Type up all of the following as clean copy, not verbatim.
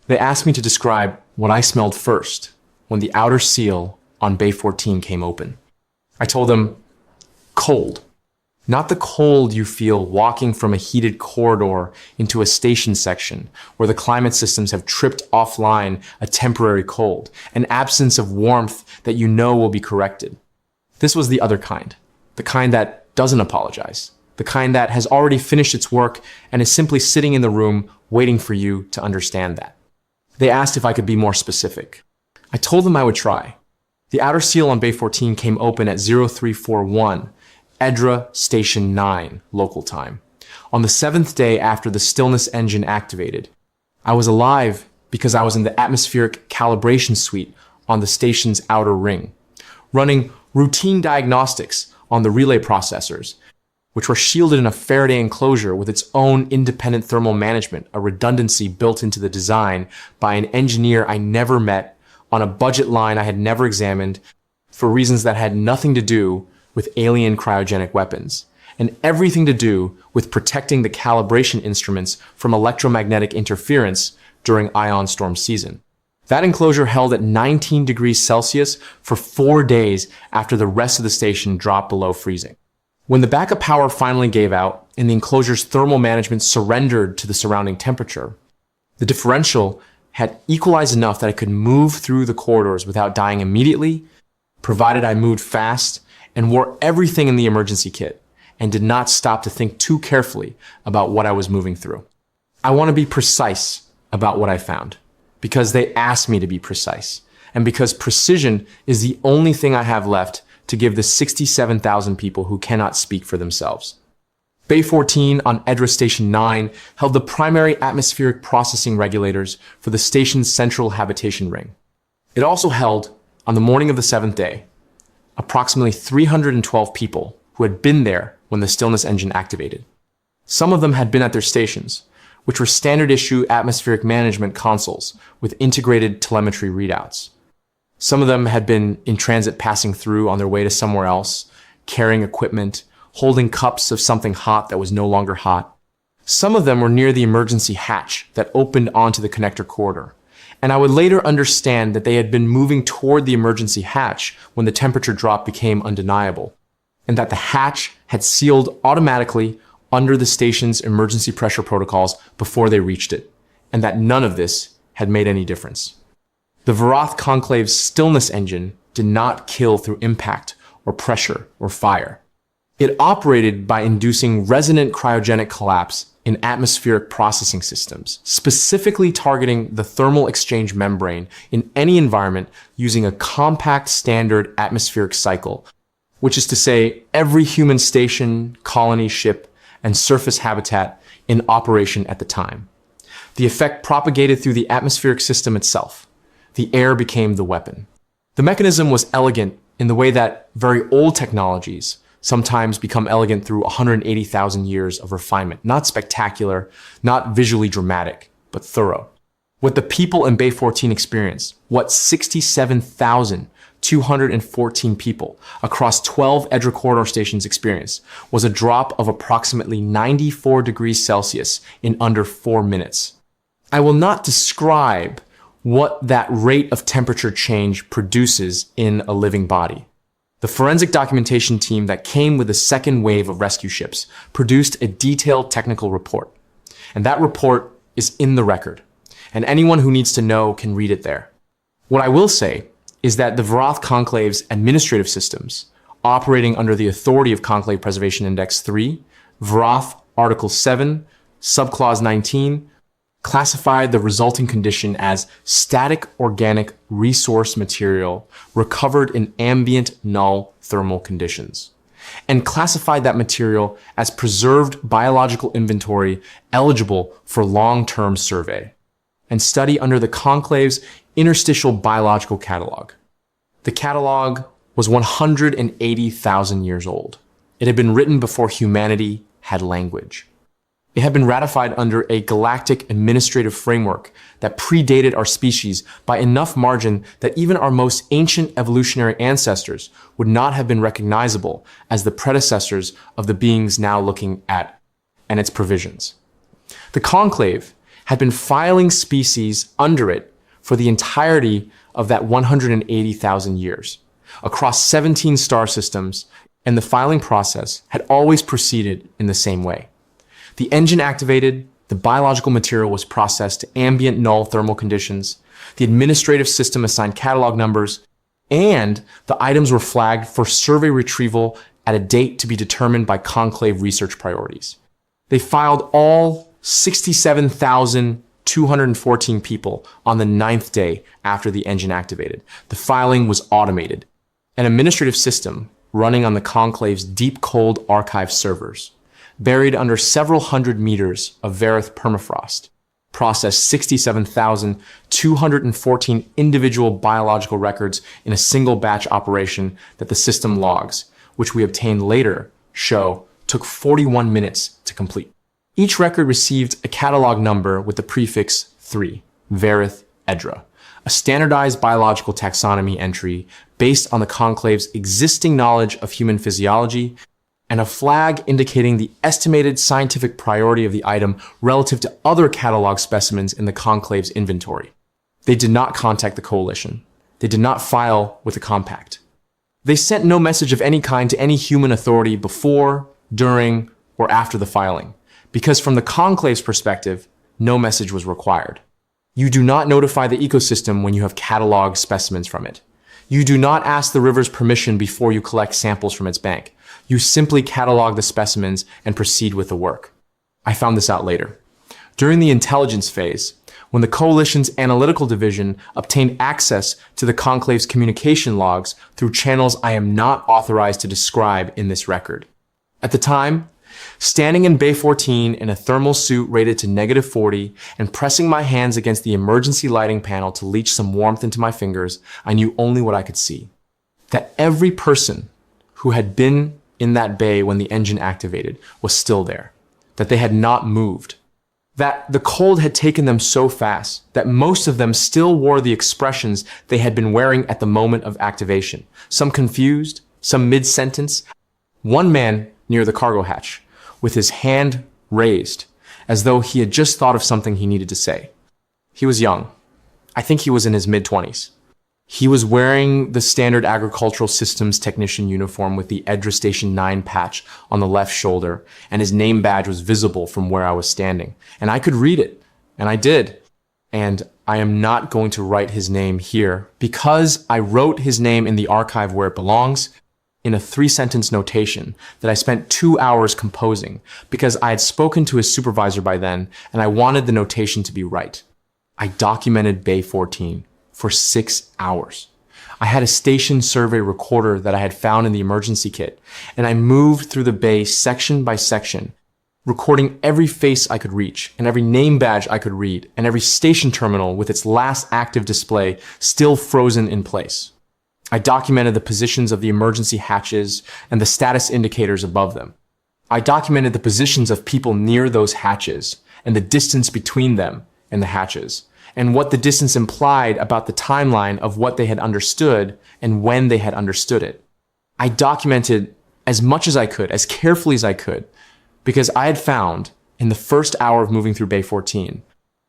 They asked me to describe what I smelled first when the outer seal on Bay 14 came open. I told them, cold. Not the cold you feel walking from a heated corridor into a station section where the climate systems have tripped offline a temporary cold, an absence of warmth that you know will be corrected. This was the other kind, the kind that doesn't apologize, the kind that has already finished its work and is simply sitting in the room waiting for you to understand that. They asked if I could be more specific. I told them I would try. The outer seal on Bay 14 came open at 0341, EDRA Station 9, local time, on the 7th day after the stillness engine activated. I was alive because I was in the atmospheric calibration suite on the station's outer ring, running routine diagnostics on the relay processors, which were shielded in a Faraday enclosure with its own independent thermal management, a redundancy built into the design by an engineer I never met on a budget line I had never examined for reasons that had nothing to do with alien cryogenic weapons, and everything to do with protecting the calibration instruments from electromagnetic interference during ion storm season. That enclosure held at 19 degrees Celsius for 4 days after the rest of the station dropped below freezing. When the backup power finally gave out and the enclosure's thermal management surrendered to the surrounding temperature, the differential had equalized enough that I could move through the corridors without dying immediately, provided I moved fast and wore everything in the emergency kit, and did not stop to think too carefully about what I was moving through. I want to be precise about what I found, because they asked me to be precise, and because precision is the only thing I have left to give the 67,000 people who cannot speak for themselves. Bay 14 on EDRA Station 9 held the primary atmospheric processing regulators for the station's central habitation ring. It also held, on the morning of the 7th day, approximately 312 people who had been there when the stillness engine activated. Some of them had been at their stations, which were standard issue atmospheric management consoles with integrated telemetry readouts. Some of them had been in transit passing through on their way to somewhere else, carrying equipment, holding cups of something hot that was no longer hot. Some of them were near the emergency hatch that opened onto the connector corridor, and I would later understand that they had been moving toward the emergency hatch when the temperature drop became undeniable, and that the hatch had sealed automatically under the station's emergency pressure protocols before they reached it, and that none of this had made any difference. The Vorath Conclave's stillness engine did not kill through impact or pressure or fire. It operated by inducing resonant cryogenic collapse in atmospheric processing systems, specifically targeting the thermal exchange membrane in any environment using a compact standard atmospheric cycle, which is to say every human station, colony, ship, and surface habitat in operation at the time. The effect propagated through the atmospheric system itself. The air became the weapon. The mechanism was elegant in the way that very old technologies sometimes become elegant through 180,000 years of refinement. Not spectacular, not visually dramatic, but thorough. What the people in Bay 14 experienced, what 67,214 people across 12 EDRA corridor stations experienced, was a drop of approximately 94 degrees Celsius in under 4 minutes. I will not describe what that rate of temperature change produces in a living body. The forensic documentation team that came with the second wave of rescue ships produced a detailed technical report. And that report is in the record, and anyone who needs to know can read it there. What I will say is that the Vorath Conclave's administrative systems, operating under the authority of Conclave Preservation Index 3, Vorath Article 7, Subclause 19, classified the resulting condition as static organic resource material recovered in ambient null thermal conditions, and classified that material as preserved biological inventory eligible for long-term survey and study under the Conclave's interstitial biological catalog. The catalog was 180,000 years old. It had been written before humanity had language. It had been ratified under a galactic administrative framework that predated our species by enough margin that even our most ancient evolutionary ancestors would not have been recognizable as the predecessors of the beings now looking at and its provisions. The Conclave had been filing species under it for the entirety of that 180,000 years, across 17 star systems, and the filing process had always proceeded in the same way. The engine activated, the biological material was processed to ambient null thermal conditions, the administrative system assigned catalog numbers, and the items were flagged for survey retrieval at a date to be determined by conclave research priorities. They filed all 67,214 people on the 9th day after the engine activated. The filing was automated. An administrative system running on the conclave's deep cold archive servers, buried under several hundred meters of Varith permafrost, processed 67,214 individual biological records in a single batch operation that the system logs, which we obtained later, show took 41 minutes to complete. Each record received a catalog number with the prefix 3, Varith Edra, a standardized biological taxonomy entry based on the conclave's existing knowledge of human physiology, and a flag indicating the estimated scientific priority of the item relative to other catalog specimens in the conclave's inventory. They did not contact the coalition. They did not file with the compact. They sent no message of any kind to any human authority before, during, or after the filing, because from the conclave's perspective, no message was required. You do not notify the ecosystem when you have cataloged specimens from it. You do not ask the river's permission before you collect samples from its bank. You simply catalog the specimens and proceed with the work. I found this out later. During the intelligence phase, when the coalition's analytical division obtained access to the conclave's communication logs through channels I am not authorized to describe in this record. At the time, standing in Bay 14 in a thermal suit rated to -40 and pressing my hands against the emergency lighting panel to leach some warmth into my fingers, I knew only what I could see. That every person who had been in that bay when the engine activated was still there. That they had not moved. That the cold had taken them so fast that most of them still wore the expressions they had been wearing at the moment of activation. Some confused, some mid-sentence. One man near the cargo hatch, with his hand raised, as though he had just thought of something he needed to say. He was young. I think he was in his mid-20s. He was wearing the standard agricultural systems technician uniform with the Edra Station 9 patch on the left shoulder, and his name badge was visible from where I was standing. And I could read it, and I did. And I am not going to write his name here because I wrote his name in the archive where it belongs, in a 3-sentence notation that I spent 2 hours composing because I had spoken to his supervisor by then and I wanted the notation to be right. I documented Bay 14 for 6 hours. I had a station survey recorder that I had found in the emergency kit, and I moved through the bay section by section, recording every face I could reach and every name badge I could read and every station terminal with its last active display still frozen in place. I documented the positions of the emergency hatches and the status indicators above them. I documented the positions of people near those hatches and the distance between them and the hatches, and what the distance implied about the timeline of what they had understood and when they had understood it. I documented as much as I could, as carefully as I could, because I had found in the first hour of moving through Bay 14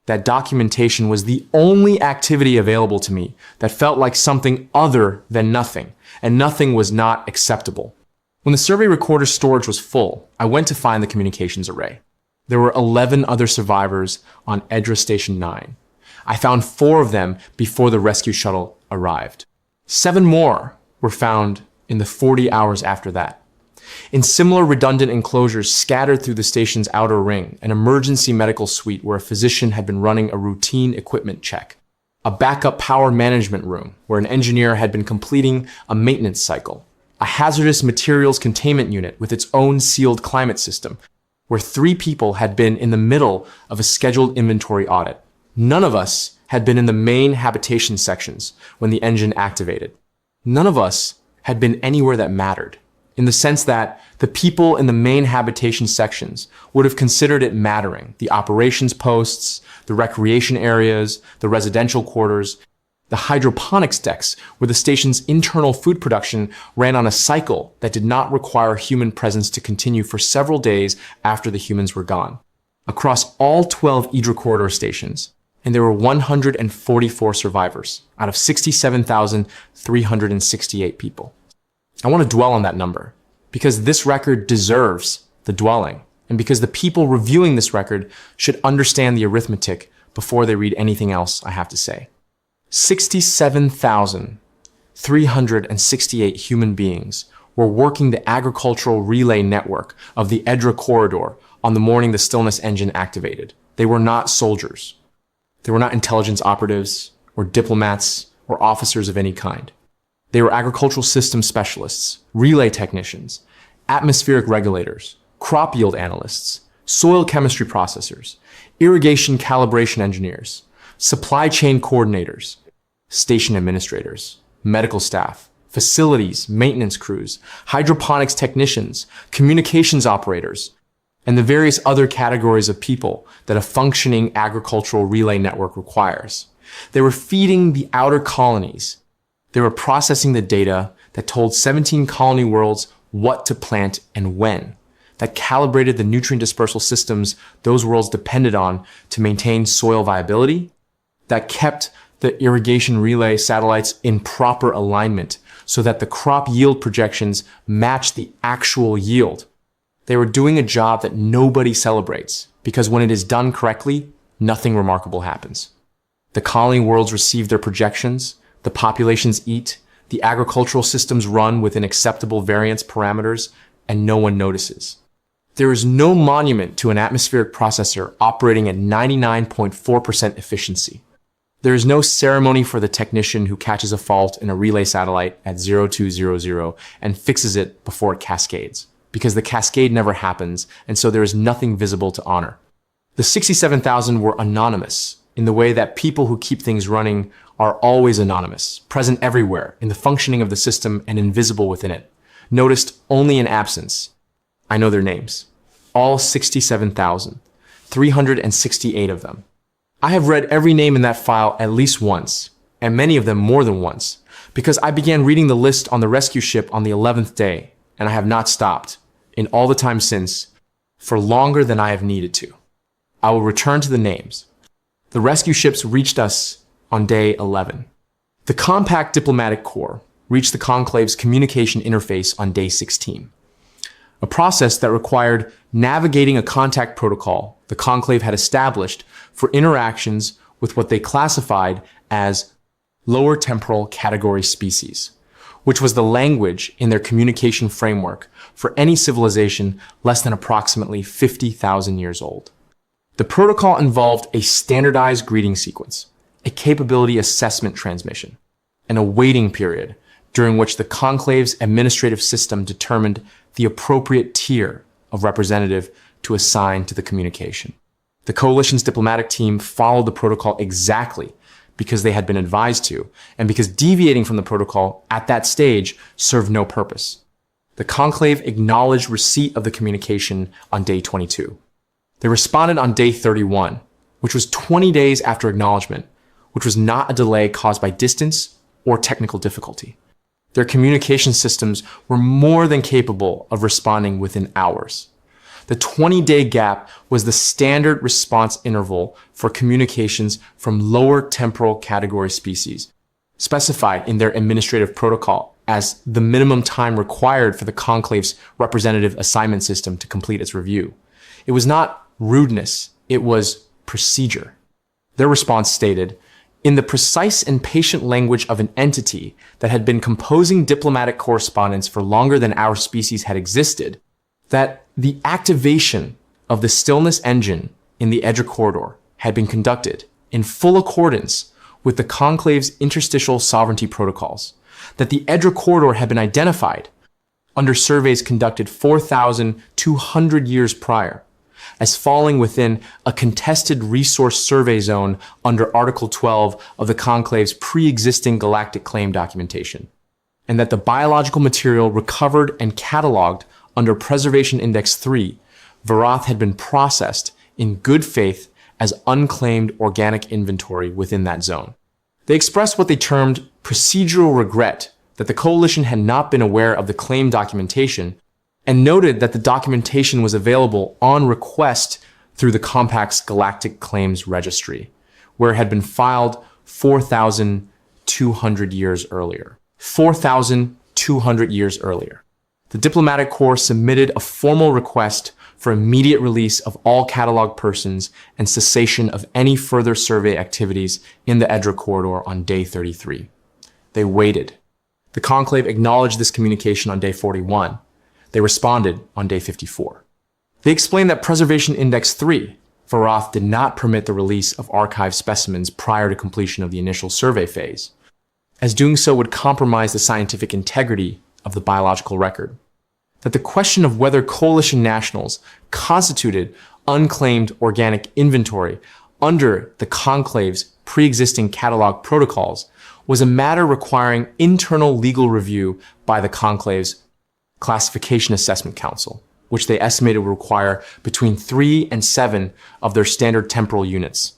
that documentation was the only activity available to me that felt like something other than nothing, and nothing was not acceptable. When the survey recorder's storage was full, I went to find the communications array. There were 11 other survivors on Edra Station 9. I found 4 of them before the rescue shuttle arrived. 7 more were found in the 40 hours after that. In similar redundant enclosures scattered through the station's outer ring, an emergency medical suite where a physician had been running a routine equipment check, a backup power management room where an engineer had been completing a maintenance cycle, a hazardous materials containment unit with its own sealed climate system, where 3 people had been in the middle of a scheduled inventory audit. None of us had been in the main habitation sections when the engine activated. None of us had been anywhere that mattered, in the sense that the people in the main habitation sections would have considered it mattering. The operations posts, the recreation areas, the residential quarters, the hydroponics decks where the station's internal food production ran on a cycle that did not require human presence to continue for several days after the humans were gone. across all 12 Idra corridor stations, and there were 144 survivors out of 67,368 people. I want to dwell on that number because this record deserves the dwelling, and because the people reviewing this record should understand the arithmetic before they read anything else I have to say. 67,368 human beings were working the agricultural relay network of the Idra corridor on the morning the Stillness engine activated. They were not soldiers. They were not intelligence operatives or diplomats or officers of any kind. They were agricultural system specialists, relay technicians, atmospheric regulators, crop yield analysts, soil chemistry processors, irrigation calibration engineers, supply chain coordinators, station administrators, medical staff, facilities, maintenance crews, hydroponics technicians, communications operators, and the various other categories of people that a functioning agricultural relay network requires. They were feeding the outer colonies. They were processing the data that told 17 colony worlds what to plant and when, that calibrated the nutrient dispersal systems those worlds depended on to maintain soil viability, that kept the irrigation relay satellites in proper alignment so that the crop yield projections matched the actual yield. They were doing a job that nobody celebrates because when it is done correctly, nothing remarkable happens. The colony worlds receive their projections, the populations eat, the agricultural systems run within acceptable variance parameters, and no one notices. There is no monument to an atmospheric processor operating at 99.4% efficiency. There is no ceremony for the technician who catches a fault in a relay satellite at 0200 and fixes it before it cascades, because the cascade never happens, and so there is nothing visible to honor. The 67,000 were anonymous in the way that people who keep things running are always anonymous, present everywhere in the functioning of the system and invisible within it, noticed only in absence. I know their names. All 67,000, 368 of them. I have read every name in that file at least once, and many of them more than once, because I began reading the list on the rescue ship on the 11th day, and I have not stopped, in all the time since, for longer than I have needed to. I will return to the names. The rescue ships reached us on day 11. The Compact Diplomatic Corps reached the Conclave's communication interface on day 16, a process that required navigating a contact protocol the Conclave had established for interactions with what they classified as lower temporal category species, which was the language in their communication framework for any civilization less than approximately 50,000 years old. The protocol involved a standardized greeting sequence, a capability assessment transmission, and a waiting period during which the Conclave's administrative system determined the appropriate tier of representative to assign to the communication. The coalition's diplomatic team followed the protocol exactly because they had been advised to, and because deviating from the protocol at that stage served no purpose. The Conclave acknowledged receipt of the communication on day 22. They responded on day 31, which was 20 days after acknowledgement, which was not a delay caused by distance or technical difficulty. Their communication systems were more than capable of responding within hours. The 20-day gap was the standard response interval for communications from lower temporal category species, specified in their administrative protocol as the minimum time required for the Conclave's representative assignment system to complete its review. It was not rudeness, it was procedure. Their response stated, in the precise and patient language of an entity that had been composing diplomatic correspondence for longer than our species had existed, that the activation of the Stillness engine in the Idra corridor had been conducted in full accordance with the Conclave's interstitial sovereignty protocols, that the Idra corridor had been identified under surveys conducted 4,200 years prior as falling within a contested resource survey zone under Article 12 of the Conclave's pre-existing galactic claim documentation, and that the biological material recovered and cataloged under Preservation Index 3, Varath had been processed in good faith as unclaimed organic inventory within that zone. They expressed what they termed procedural regret that the coalition had not been aware of the claim documentation, and noted that the documentation was available on request through the Compact's Galactic Claims Registry, where it had been filed 4,200 years earlier. 4,200 years earlier. The Diplomatic Corps submitted a formal request for immediate release of all cataloged persons and cessation of any further survey activities in the Edra corridor on day 33. They waited. The conclave acknowledged this communication on day 41. They responded on day 54. They explained that Preservation Index 3, Farath, did not permit the release of archived specimens prior to completion of the initial survey phase, as doing so would compromise the scientific integrity of the biological record. That the question of whether coalition nationals constituted unclaimed organic inventory under the conclave's pre-existing catalog protocols was a matter requiring internal legal review by the conclave's Classification Assessment Council, which they estimated would require between 3 and 7 of their standard temporal units,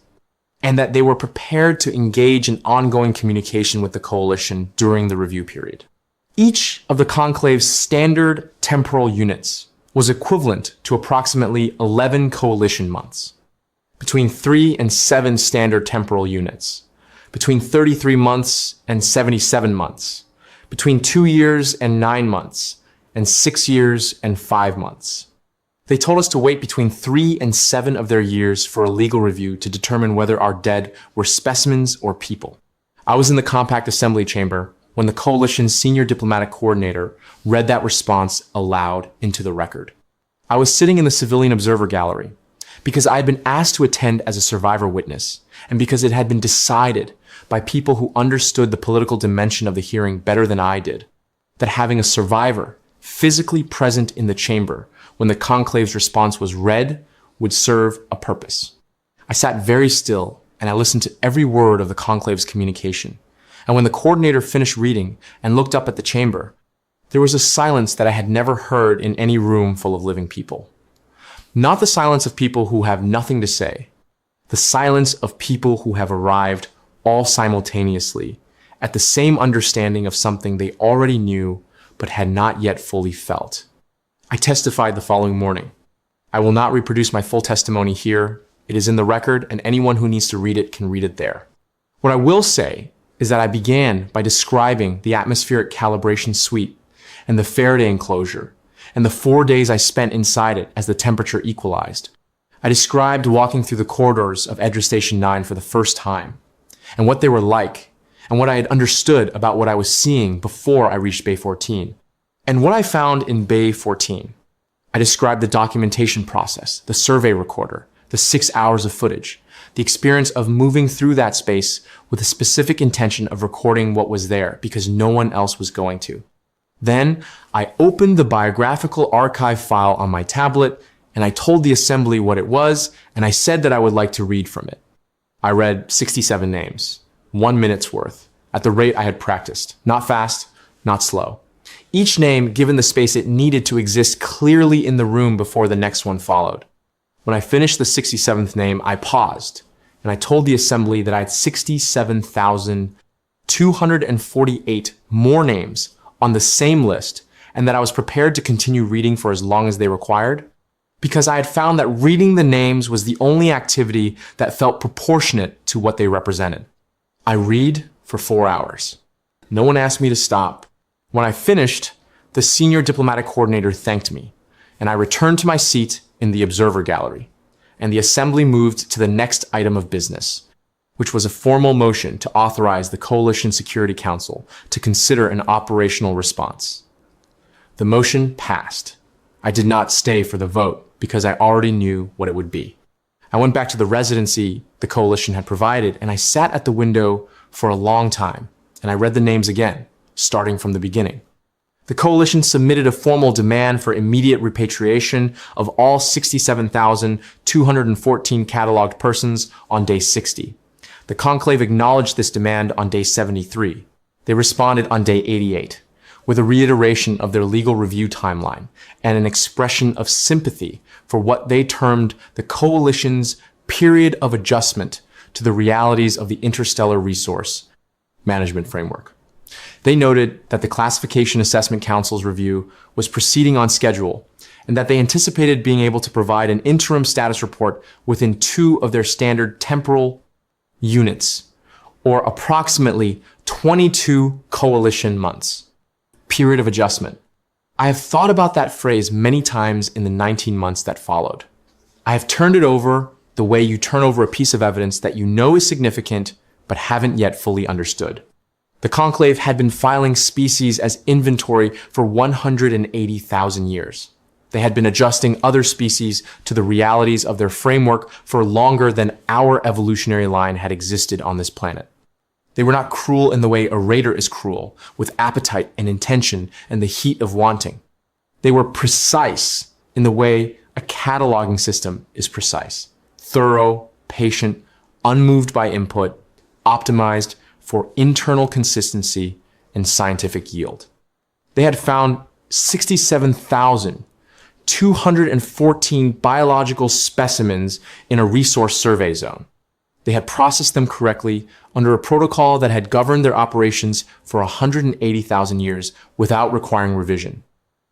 and that they were prepared to engage in ongoing communication with the coalition during the review period. Each of the conclave's standard temporal units was equivalent to approximately 11 coalition months, between 3 and 7 standard temporal units, between 33 months and 77 months, between 2 years and 9 months, and 6 years and 5 months. They told us to wait between 3 and 7 of their years for a legal review to determine whether our dead were specimens or people. I was in the Compact Assembly Chamber when the Coalition's senior diplomatic coordinator read that response aloud into the record. I was sitting in the Civilian Observer Gallery because I had been asked to attend as a survivor witness, and because it had been decided by people who understood the political dimension of the hearing better than I did, that having a survivor physically present in the chamber when the conclave's response was read would serve a purpose. I sat very still and I listened to every word of the conclave's communication. And when the coordinator finished reading and looked up at the chamber, there was a silence that I had never heard in any room full of living people. Not the silence of people who have nothing to say, the silence of people who have arrived all simultaneously at the same understanding of something they already knew but had not yet fully felt. I testified the following morning. I will not reproduce my full testimony here. It is in the record, and anyone who needs to read it can read it there. What I will say is that I began by describing the atmospheric calibration suite and the Faraday enclosure and the 4 days I spent inside it as the temperature equalized. I described walking through the corridors of Edra Station 9 for the first time and what they were like and what I had understood about what I was seeing before I reached Bay 14 and what I found in Bay 14. I described the documentation process, the survey recorder, the 6 hours of footage, the experience of moving through that space with a specific intention of recording what was there because no one else was going to. Then I opened the biographical archive file on my tablet and I told the assembly what it was, and I said that I would like to read from it. I read 67 names, 1 minute's worth, at the rate I had practiced. Not fast, not slow. Each name given the space it needed to exist clearly in the room before the next one followed. When I finished the 67th name, I paused, and I told the assembly that I had 67,248 more names on the same list, and that I was prepared to continue reading for as long as they required, because I had found that reading the names was the only activity that felt proportionate to what they represented. I read for 4 hours. No one asked me to stop. When I finished, the senior diplomatic coordinator thanked me, and I returned to my seat in the observer gallery, and the assembly moved to the next item of business, which was a formal motion to authorize the Coalition Security Council to consider an operational response. The motion passed. I did not stay for the vote because I already knew what it would be. I went back to the residency the coalition had provided, and I sat at the window for a long time, and I read the names again, starting from the beginning. The coalition submitted a formal demand for immediate repatriation of all 67,214 cataloged persons on day 60. The conclave acknowledged this demand on day 73. They responded on day 88, with a reiteration of their legal review timeline and an expression of sympathy for what they termed the coalition's period of adjustment to the realities of the interstellar resource management framework. They noted that the Classification Assessment Council's review was proceeding on schedule and that they anticipated being able to provide an interim status report within 2 of their standard temporal units, or approximately 22 coalition months. Period of adjustment. I have thought about that phrase many times in the 19 months that followed. I have turned it over the way you turn over a piece of evidence that you know is significant but haven't yet fully understood. The conclave had been filing species as inventory for 180,000 years. They had been adjusting other species to the realities of their framework for longer than our evolutionary line had existed on this planet. They were not cruel in the way a raider is cruel, with appetite and intention and the heat of wanting. They were precise in the way a cataloging system is precise. Thorough, patient, unmoved by input, optimized for internal consistency and scientific yield. They had found 67,214 biological specimens in a resource survey zone. They had processed them correctly under a protocol that had governed their operations for 180,000 years without requiring revision.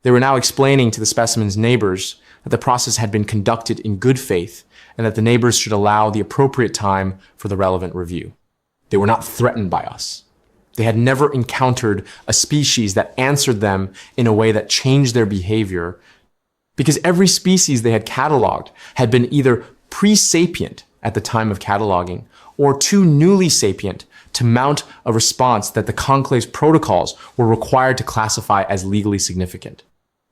They were now explaining to the specimen's neighbors that the process had been conducted in good faith and that the neighbors should allow the appropriate time for the relevant review. They were not threatened by us. They had never encountered a species that answered them in a way that changed their behavior, because every species they had cataloged had been either pre-sapient at the time of cataloging or too newly sapient to mount a response that the conclave's protocols were required to classify as legally significant.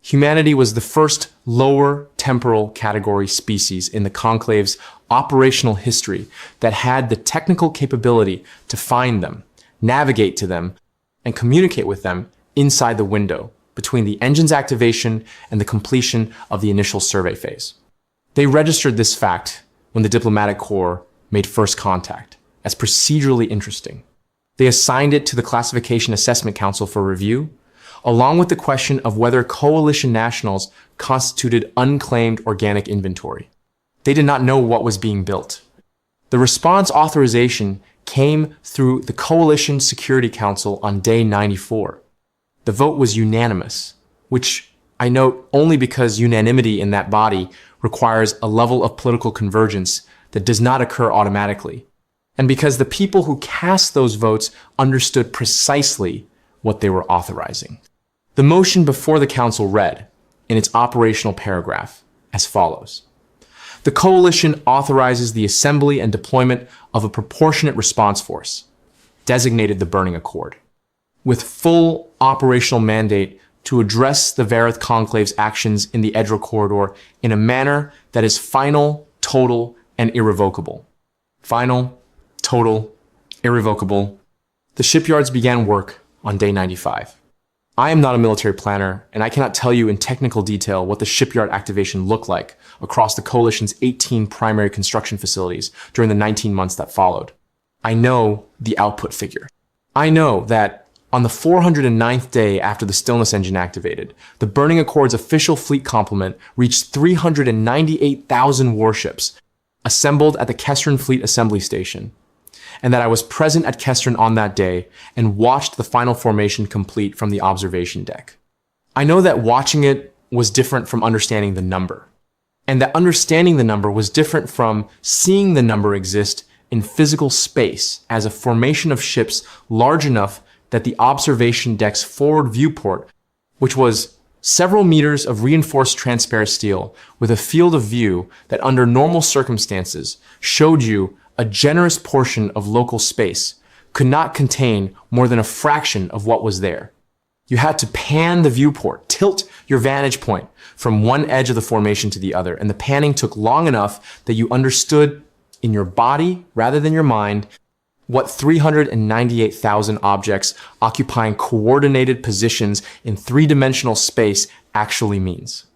Humanity was the first lower temporal category species in the conclave's operational history that had the technical capability to find them, navigate to them, and communicate with them inside the window between the engine's activation and the completion of the initial survey phase. They registered this fact when the diplomatic corps made first contact as procedurally interesting. They assigned it to the Classification Assessment Council for review, along with the question of whether coalition nationals constituted unclaimed organic inventory. They did not know what was being built. The response authorization came through the Coalition Security Council on day 94. The vote was unanimous, which I note only because unanimity in that body requires a level of political convergence that does not occur automatically, and because the people who cast those votes understood precisely what they were authorizing. The motion before the council read, in its operational paragraph, as follows. The coalition authorizes the assembly and deployment of a proportionate response force, designated the Burning Accord, with full operational mandate to address the Vareth Conclave's actions in the Edra Corridor in a manner that is final, total, and irrevocable. Final, total, irrevocable. The shipyards began work on day 95. I am not a military planner, and I cannot tell you in technical detail what the shipyard activation looked like across the coalition's 18 primary construction facilities during the 19 months that followed. I know the output figure. I know that on the 409th day after the Stillness engine activated, the Burning Accord's official fleet complement reached 398,000 warships assembled at the Kestrin Fleet Assembly Station, and that I was present at Kestrin on that day and watched the final formation complete from the observation deck. I know that watching it was different from understanding the number, and that understanding the number was different from seeing the number exist in physical space as a formation of ships large enough that the observation deck's forward viewport, which was several meters of reinforced transparent steel with a field of view that under normal circumstances showed you a generous portion of local space, could not contain more than a fraction of what was there. You had to pan the viewport, tilt your vantage point from one edge of the formation to the other, and the panning took long enough that you understood in your body, rather than your mind, what 398,000 objects occupying coordinated positions in three-dimensional space actually means.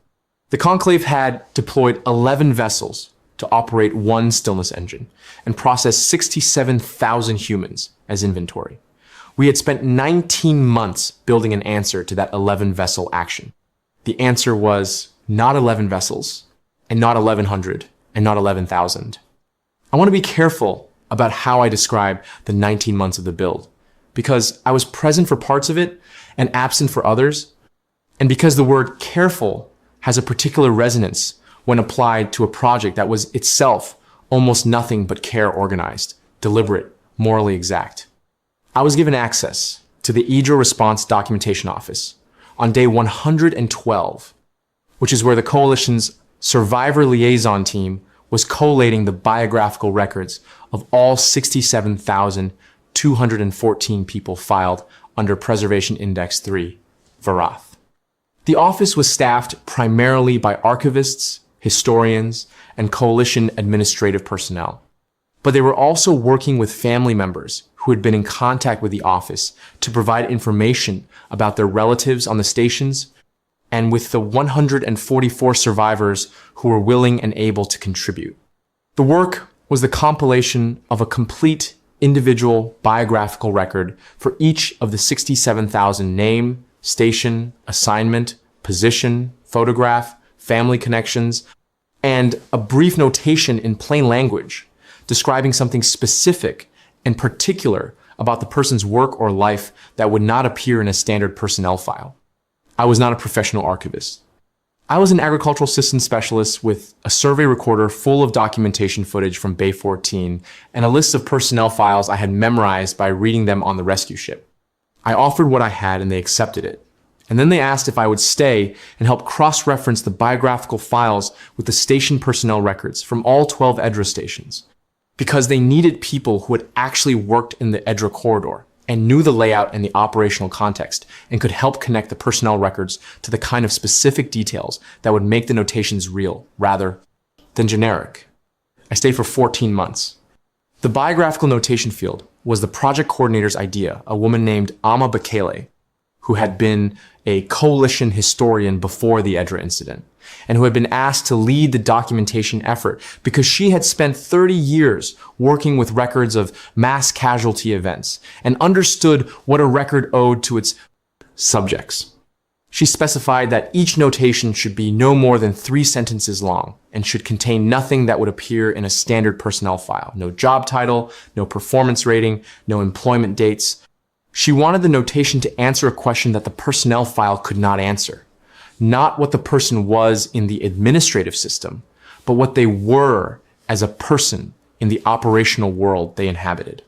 The Conclave had deployed 11 vessels to operate one Stillness engine and process 67,000 humans as inventory. We had spent 19 months building an answer to that 11-vessel action. The answer was not 11 vessels, and not 1,100, and not 11,000. I want to be careful about how I describe the 19 months of the build, because I was present for parts of it and absent for others, and because the word careful has a particular resonance when applied to a project that was itself almost nothing but care organized, deliberate, morally exact. I was given access to the EDRA Response Documentation Office on day 112, which is where the Coalition's Survivor Liaison Team was collating the biographical records of all 67,214 people filed under Preservation Index 3, Varath. The office was staffed primarily by archivists, historians, and Coalition administrative personnel. But they were also working with family members who had been in contact with the office to provide information about their relatives on the stations, and with the 144 survivors who were willing and able to contribute. The work was the compilation of a complete individual biographical record for each of the 67,000 name, station, assignment, position, photograph, family connections, and a brief notation in plain language describing something specific and particular about the person's work or life that would not appear in a standard personnel file. I was not a professional archivist. I was an agricultural systems specialist with a survey recorder full of documentation footage from Bay 14 and a list of personnel files I had memorized by reading them on the rescue ship. I offered what I had and they accepted it. And then they asked if I would stay and help cross-reference the biographical files with the station personnel records from all 12 EDRA stations, because they needed people who had actually worked in the EDRA corridor and knew the layout and the operational context and could help connect the personnel records to the kind of specific details that would make the notations real rather than generic. I stayed for 14 months. The biographical notation field was the project coordinator's idea, a woman named Ama Bekele, who had been a coalition historian before the EDRA incident, and who had been asked to lead the documentation effort because she had spent 30 years working with records of mass casualty events and understood what a record owed to its subjects. She specified that each notation should be no more than 3 sentences long and should contain nothing that would appear in a standard personnel file. No job title, no performance rating, no employment dates. She wanted the notation to answer a question that the personnel file could not answer. Not what the person was in the administrative system, but what they were as a person in the operational world they inhabited.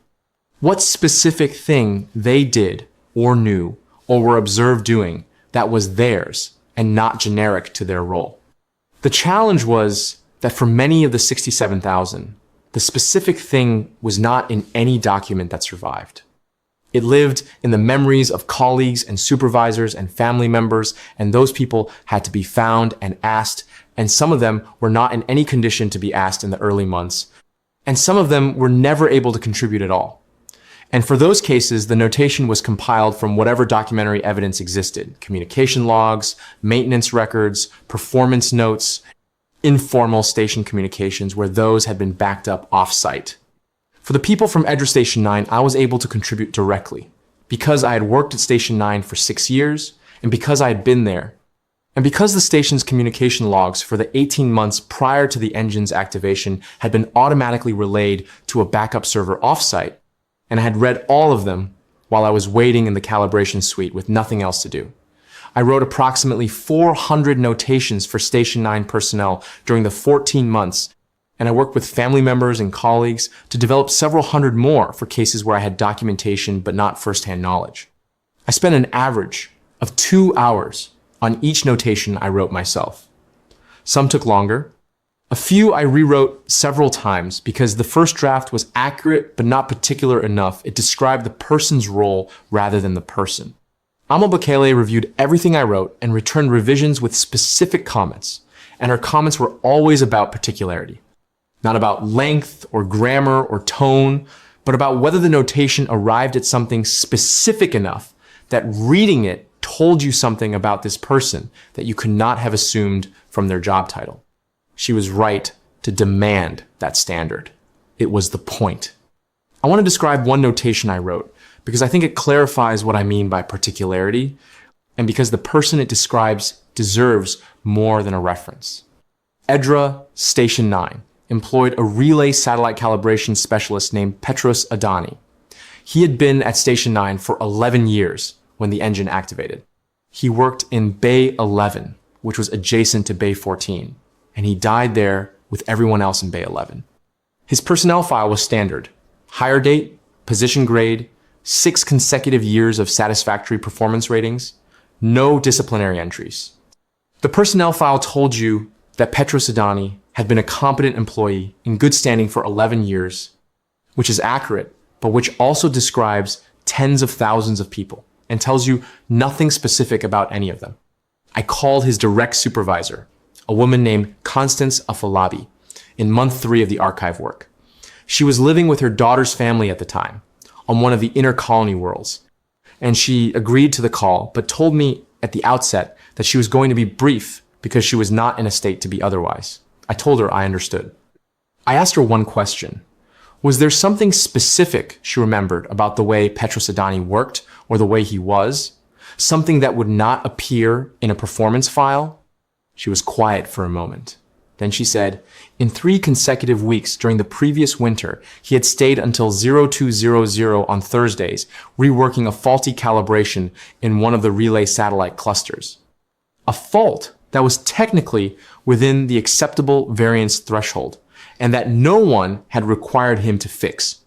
What specific thing they did or knew or were observed doing that was theirs and not generic to their role. The challenge was that for many of the 67,000, the specific thing was not in any document that survived. It lived in the memories of colleagues and supervisors and family members, and those people had to be found and asked, and some of them were not in any condition to be asked in the early months, and some of them were never able to contribute at all. And for those cases, the notation was compiled from whatever documentary evidence existed: communication logs, maintenance records, performance notes, informal station communications where those had been backed up off-site. For the people from EDRA Station 9, I was able to contribute directly because I had worked at Station 9 for 6 years and because I had been there. And because the station's communication logs for the 18 months prior to the engine's activation had been automatically relayed to a backup server off-site, and I had read all of them while I was waiting in the calibration suite with nothing else to do. I wrote approximately 400 notations for Station 9 personnel during the 14 months, and I worked with family members and colleagues to develop several hundred more for cases where I had documentation but not firsthand knowledge. I spent an average of 2 hours on each notation I wrote myself. Some took longer. A few I rewrote several times because the first draft was accurate but not particular enough. It described the person's role rather than the person. Ama Bekele reviewed everything I wrote and returned revisions with specific comments, and her comments were always about particularity. Not about length or grammar or tone, but about whether the notation arrived at something specific enough that reading it told you something about this person that you could not have assumed from their job title. She was right to demand that standard. It was the point. I want to describe one notation I wrote because I think it clarifies what I mean by particularity and because the person it describes deserves more than a reference. EDRA Station 9 employed a relay satellite calibration specialist named Petros Adani. He had been at Station 9 for 11 years when the engine activated. He worked in Bay 11, which was adjacent to Bay 14, and he died there with everyone else in Bay 11. His personnel file was standard: hire date, position grade, 6 consecutive years of satisfactory performance ratings, no disciplinary entries. The personnel file told you that Petros Adani had been a competent employee in good standing for 11 years, which is accurate, but which also describes tens of thousands of people and tells you nothing specific about any of them. I called his direct supervisor, a woman named Constance Afolabi, in month 3 of the archive work. She was living with her daughter's family at the time on one of the inner colony worlds, and she agreed to the call, but told me at the outset that she was going to be brief because she was not in a state to be otherwise. I told her I understood. I asked her one question. Was there something specific she remembered about the way Petros Adani worked or the way he was? Something that would not appear in a performance file? She was quiet for a moment. Then she said, in 3 consecutive weeks during the previous winter, he had stayed until 0200 on Thursdays, reworking a faulty calibration in one of the relay satellite clusters. A fault that was technically within the acceptable variance threshold, and that no one had required him to fix.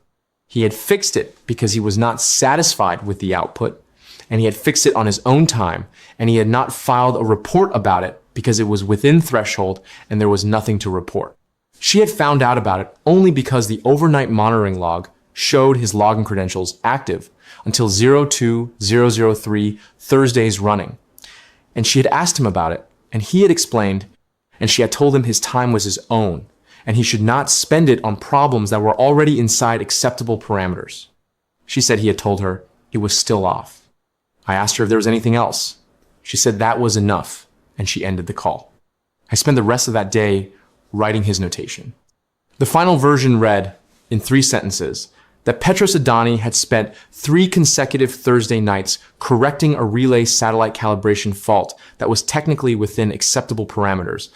He had fixed it because he was not satisfied with the output, and he had fixed it on his own time, and he had not filed a report about it because it was within threshold and there was nothing to report. She had found out about it only because the overnight monitoring log showed his login credentials active until 02003 Thursdays running. And she had asked him about it, and he had explained, and she had told him his time was his own, and he should not spend it on problems that were already inside acceptable parameters. She said he had told her it was still off. I asked her if there was anything else. She said that was enough, and she ended the call. I spent the rest of that day writing his notation. The final version read, in 3 sentences, that Petros Adani had spent 3 consecutive Thursday nights correcting a relay satellite calibration fault that was technically within acceptable parameters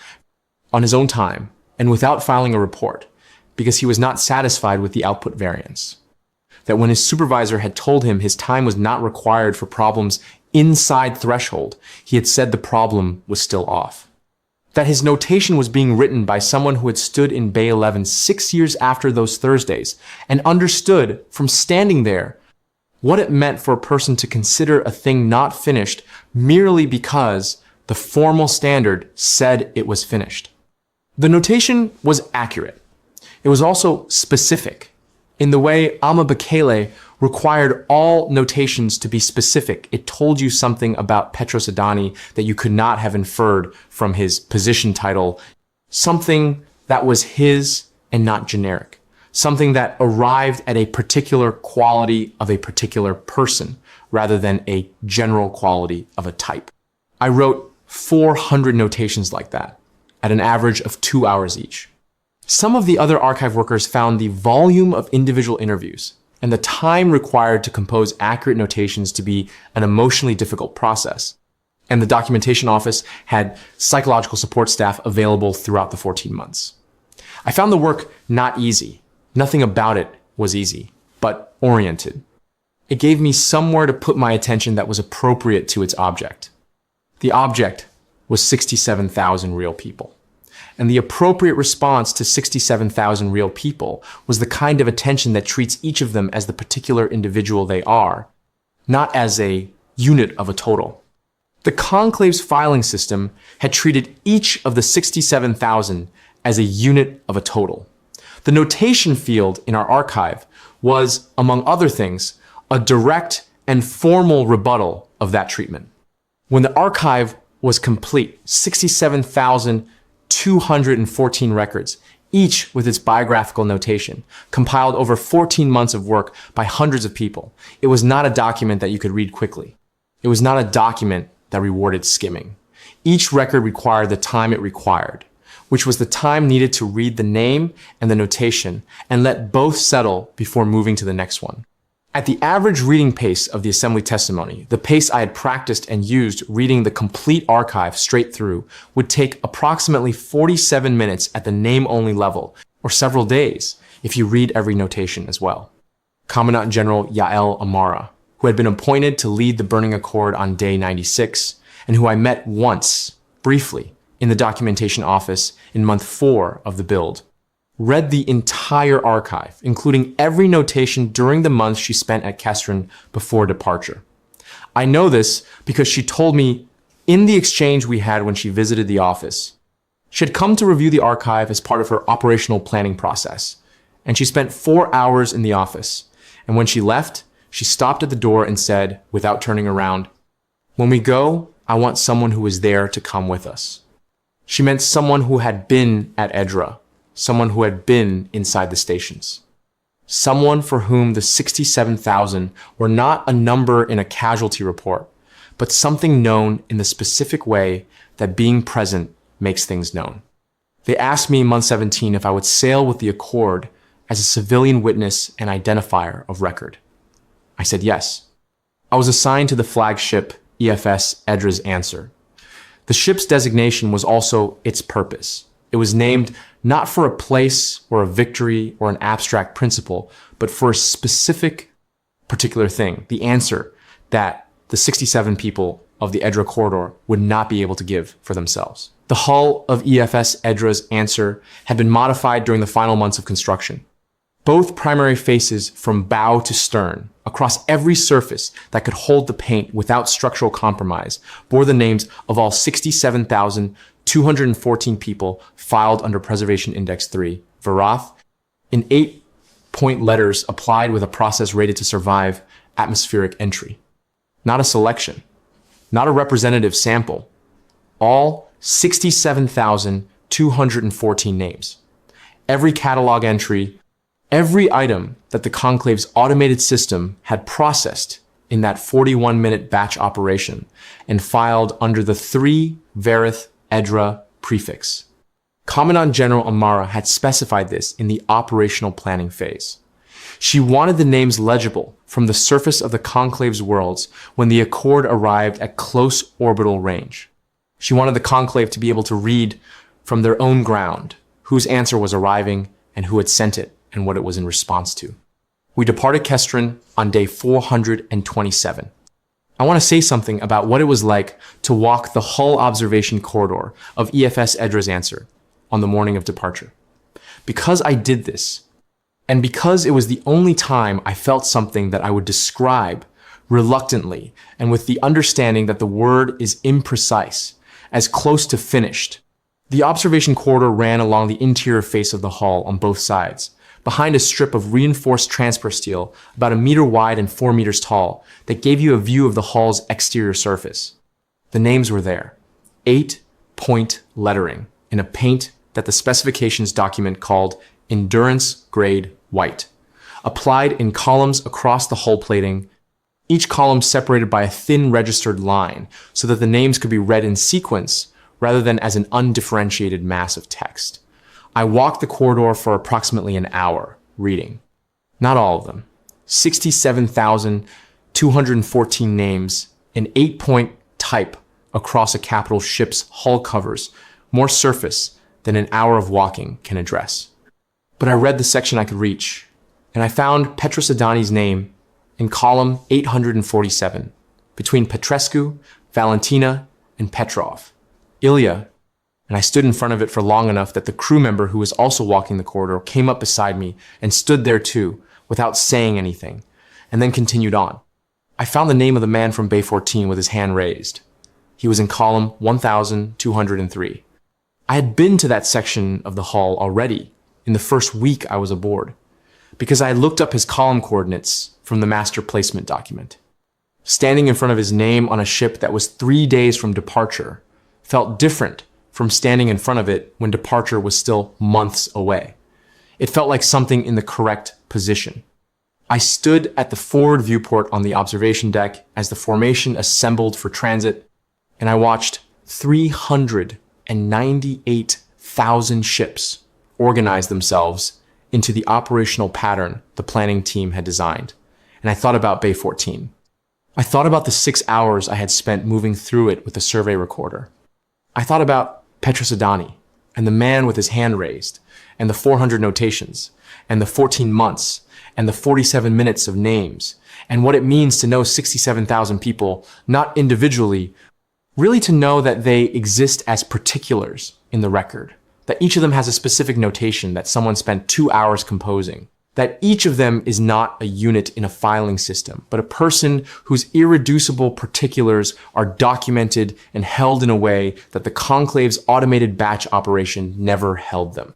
on his own time and without filing a report because he was not satisfied with the output variance. That when his supervisor had told him his time was not required for problems inside threshold, he had said the problem was still off. That his notation was being written by someone who had stood in Bay 11 6 years after those Thursdays and understood from standing there what it meant for a person to consider a thing not finished merely because the formal standard said it was finished. The notation was accurate. It was also specific in the way Alma Bekele required all notations to be specific. It told you something about Petros Adani that you could not have inferred from his position title, something that was his and not generic, something that arrived at a particular quality of a particular person rather than a general quality of a type. I wrote 400 notations like that at an average of 2 hours each. Some of the other archive workers found the volume of individual interviews and the time required to compose accurate notations to be an emotionally difficult process. And the documentation office had psychological support staff available throughout the 14 months. I found the work not easy. Nothing about it was easy, but oriented. It gave me somewhere to put my attention that was appropriate to its object. The object was 67,000 real people. And the appropriate response to 67,000 real people was the kind of attention that treats each of them as the particular individual they are, not as a unit of a total. The conclave's filing system had treated each of the 67,000 as a unit of a total. The notation field in our archive was, among other things, a direct and formal rebuttal of that treatment. When the archive was complete, 67,214 records, each with its biographical notation, compiled over 14 months of work by hundreds of people. It was not a document that you could read quickly. It was not a document that rewarded skimming. Each record required the time it required, which was the time needed to read the name and the notation and let both settle before moving to the next one. At the average reading pace of the assembly testimony, the pace I had practiced and used reading the complete archive straight through would take approximately 47 minutes at the name-only level, or several days if you read every notation as well. Commandant General Yael Amara, who had been appointed to lead the burning accord on day 96, and who I met once briefly in the documentation office in month 4 of the build, read the entire archive, including every notation during the month she spent at Kestrin before departure. I know this because she told me in the exchange we had when she visited the office. She had come to review the archive as part of her operational planning process, and she spent 4 hours in the office. And when she left, she stopped at the door and said, without turning around, "When we go, I want someone who is there to come with us." She meant someone who had been at EDRA, someone who had been inside the stations. Someone for whom the 67,000 were not a number in a casualty report, but something known in the specific way that being present makes things known. They asked me in month 17 if I would sail with the Accord as a civilian witness and identifier of record. I said yes. I was assigned to the flagship EFS EDRA's Answer. The ship's designation was also its purpose. It was named not for a place or a victory or an abstract principle, but for a specific particular thing, the answer that the 67 people of the EDRA corridor would not be able to give for themselves. The hull of EFS EDRA's Answer had been modified during the final months of construction. Both primary faces from bow to stern, across every surface that could hold the paint without structural compromise, bore the names of all 67,214 people filed under Preservation Index 3, Varath, in 8-point letters applied with a process rated to survive atmospheric entry. Not a selection, not a representative sample, all 67,214 names. Every catalog entry, every item that the Conclave's automated system had processed in that 41-minute batch operation and filed under the 3 Varith EDRA prefix. Commandant General Amara had specified this in the operational planning phase. She wanted the names legible from the surface of the Conclave's worlds when the Accord arrived at close orbital range. She wanted the Conclave to be able to read from their own ground whose answer was arriving and who had sent it and what it was in response to. We departed Kestrin on day 427. I want to say something about what it was like to walk the hull observation corridor of EFS EDRA's Answer on the morning of departure. Because I did this, and because it was the only time I felt something that I would describe reluctantly and with the understanding that the word is imprecise, as close to finished. The observation corridor ran along the interior face of the hull on both sides, behind a strip of reinforced transfer steel about 1 meter wide and 4 meters tall that gave you a view of the hull's exterior surface. The names were there, 8-point lettering in a paint that the specifications document called Endurance Grade White, applied in columns across the hull plating, each column separated by a thin registered line so that the names could be read in sequence rather than as an undifferentiated mass of text. I walked the corridor for approximately an hour, reading. Not all of them. 67,214 names in 8-point type across a capital ship's hull covers more surface than an hour of walking can address. But I read the section I could reach, and I found Petros Adani's name in column 847, between Petrescu, Valentina, and Petrov. Ilya, and I stood in front of it for long enough that the crew member who was also walking the corridor came up beside me and stood there too, without saying anything, and then continued on. I found the name of the man from Bay 14 with his hand raised. He was in column 1203. I had been to that section of the hull already in the first week I was aboard, because I had looked up his column coordinates from the master placement document. Standing in front of his name on a ship that was 3 days from departure felt different from standing in front of it when departure was still months away. It felt like something in the correct position. I stood at the forward viewport on the observation deck as the formation assembled for transit, and I watched 398,000 ships organize themselves into the operational pattern the planning team had designed. And I thought about Bay 14. I thought about the 6 hours I had spent moving through it with the survey recorder. I thought about Petros Adani, and the man with his hand raised, and the 400 notations, and the 14 months, and the 47 minutes of names, and what it means to know 67,000 people, not individually, Really to know that they exist as particulars in the record, that each of them has a specific notation that someone spent 2 hours composing, that each of them is not a unit in a filing system, but a person whose irreducible particulars are documented and held in a way that the conclave's automated batch operation never held them.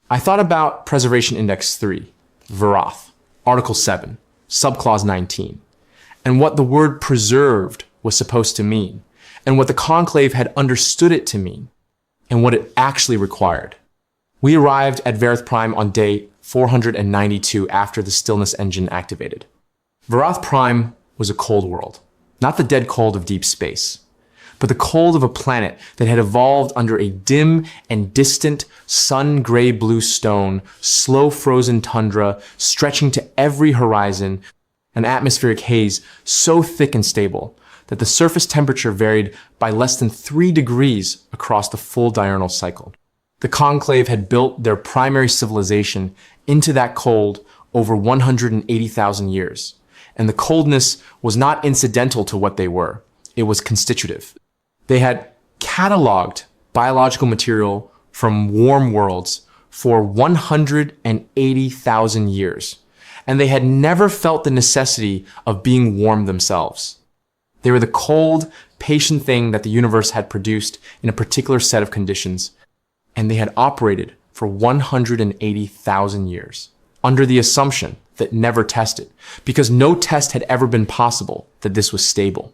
I thought about Preservation Index 3, Varath, Article 7, Subclause 19, and what the word preserved was supposed to mean, and what the conclave had understood it to mean, and what it actually required. We arrived at Vareth Prime on day 492 after the stillness engine activated. Varath Prime was a cold world, not the dead cold of deep space, but the cold of a planet that had evolved under a dim and distant sun-gray-blue stone, slow frozen tundra stretching to every horizon, an atmospheric haze so thick and stable that the surface temperature varied by less than 3 degrees across the full diurnal cycle. The conclave had built their primary civilization into that cold over 180,000 years, and the coldness was not incidental to what they were. It was constitutive. They had cataloged biological material from warm worlds for 180,000 years, and they had never felt the necessity of being warm themselves. They were the cold, patient thing that the universe had produced in a particular set of conditions, and they had operated for 180,000 years under the assumption that never tested, because no test had ever been possible that this was stable.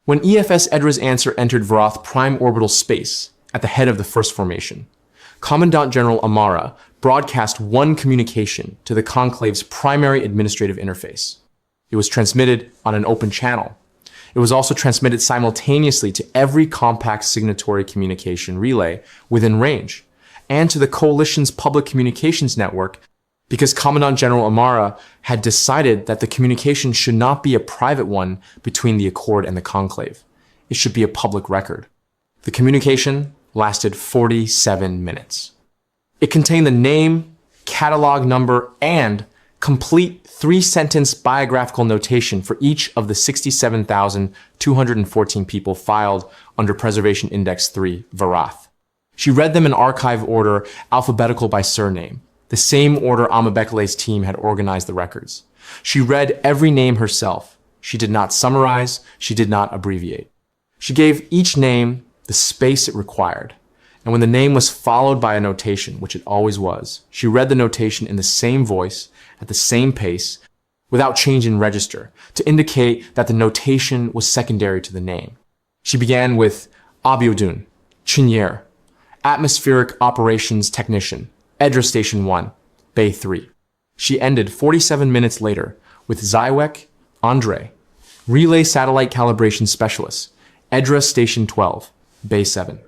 When EFS Edra's Answer entered Varath prime orbital space at the head of the first formation, Commandant General Amara broadcast one communication to the conclave's primary administrative interface. It was transmitted on an open channel. It was also transmitted simultaneously to every compact signatory communication relay within range, and to the coalition's public communications network, because Commandant General Amara had decided that the communication should not be a private one between the Accord and the conclave. It should be a public record. The communication lasted 47 minutes. It contained the name, catalog number, and complete 3-sentence biographical notation for each of the 67,214 people filed under Preservation Index 3, Varath. She read them in archive order, alphabetical by surname, the same order Amabekele's team had organized the records. She read every name herself. She did not summarize. She did not abbreviate. She gave each name the space it required. And when the name was followed by a notation, which it always was, she read the notation in the same voice, at the same pace, without change in register, to indicate that the notation was secondary to the name. She began with Abiodun, Chinier, Atmospheric Operations Technician, Edra Station 1, Bay 3. She ended 47 minutes later with Zywek, Andre, Relay Satellite Calibration Specialist, Edra Station 12, Bay 7.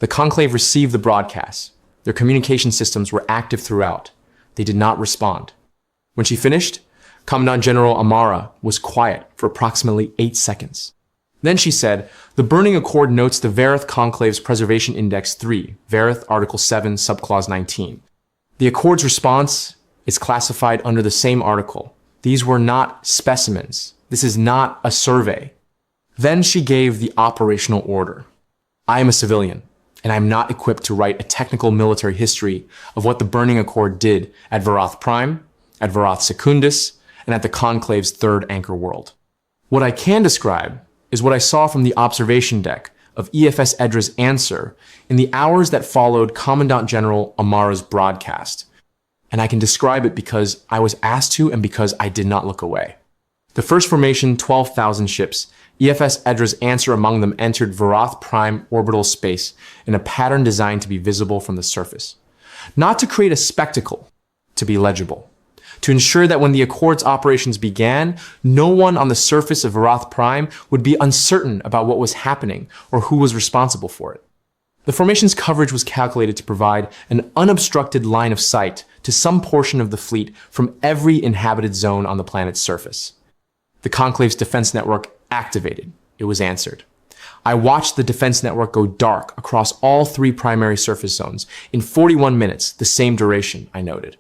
The conclave received the broadcast. Their communication systems were active throughout. They did not respond. When she finished, Commandant General Amara was quiet for approximately 8 seconds. Then she said, "The Burning Accord notes the Vareth Conclave's Preservation Index 3, Vareth Article 7, Subclause 19. The Accord's response is classified under the same article. These were not specimens. This is not a survey." Then she gave the operational order. "I am a civilian, and I am not equipped to write a technical military history of what the Burning Accord did at Varath Prime, at Varath Secundus, and at the Conclave's third anchor world. What I can describe is what I saw from the observation deck of EFS Edra's Answer in the hours that followed Commandant General Amara's broadcast. And I can describe it because I was asked to and because I did not look away. The first formation, 12,000 ships, EFS Edra's Answer among them entered Varath Prime orbital space in a pattern designed to be visible from the surface. Not to create a spectacle, to be legible. To ensure that when the Accord's operations began, no one on the surface of Varath Prime would be uncertain about what was happening or who was responsible for it. The formation's coverage was calculated to provide an unobstructed line of sight to some portion of the fleet from every inhabited zone on the planet's surface. The Conclave's defense network activated. It was answered. I watched the defense network go dark across all 3 primary surface zones in 41 minutes, the same duration, I noted.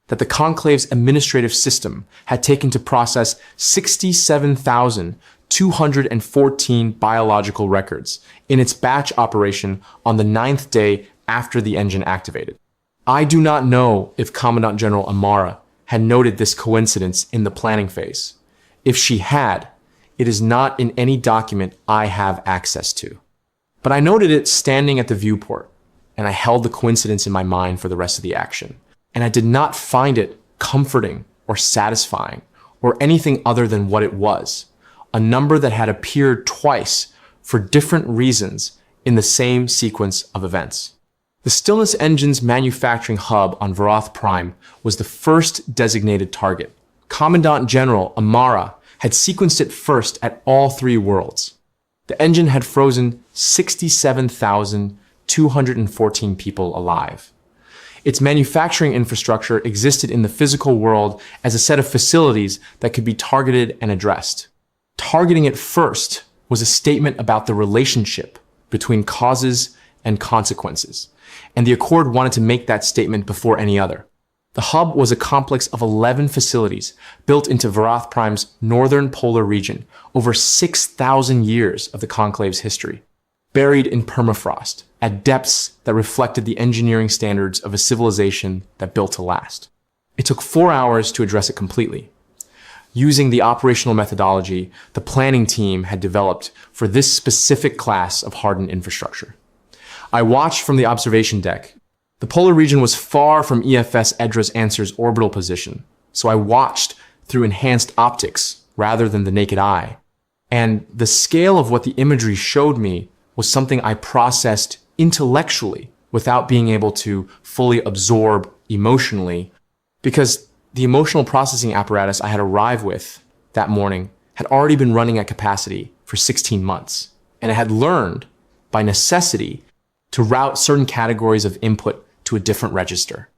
That the Conclave's administrative system had taken to process 214 biological records in its batch operation on the 9th day after the engine activated. I do not know if Commandant General Amara had noted this coincidence in the planning phase. If she had, it is not in any document I have access to. But I noted it standing at the viewport, and I held the coincidence in my mind for the rest of the action. And I did not find it comforting or satisfying or anything other than what it was, a number that had appeared twice for different reasons in the same sequence of events. The Stillness Engine's manufacturing hub on Varath Prime was the first designated target. Commandant General Amara had sequenced it first at all three worlds. The engine had frozen 67,214 people alive. Its manufacturing infrastructure existed in the physical world as a set of facilities that could be targeted and addressed. Targeting it first was a statement about the relationship between causes and consequences, and the Accord wanted to make that statement before any other. The hub was a complex of 11 facilities built into Varath Prime's northern polar region over 6,000 years of the Conclave's history, buried in permafrost at depths that reflected the engineering standards of a civilization that built to last. It took 4 hours to address it completely. Using the operational methodology the planning team had developed for this specific class of hardened infrastructure. I watched from the observation deck. The polar region was far from EFS Edra's Answer's orbital position, so I watched through enhanced optics rather than the naked eye. And the scale of what the imagery showed me was something I processed intellectually without being able to fully absorb emotionally, because the emotional processing apparatus I had arrived with that morning had already been running at capacity for 16 months, and it had learned, by necessity, to route certain categories of input to a different register.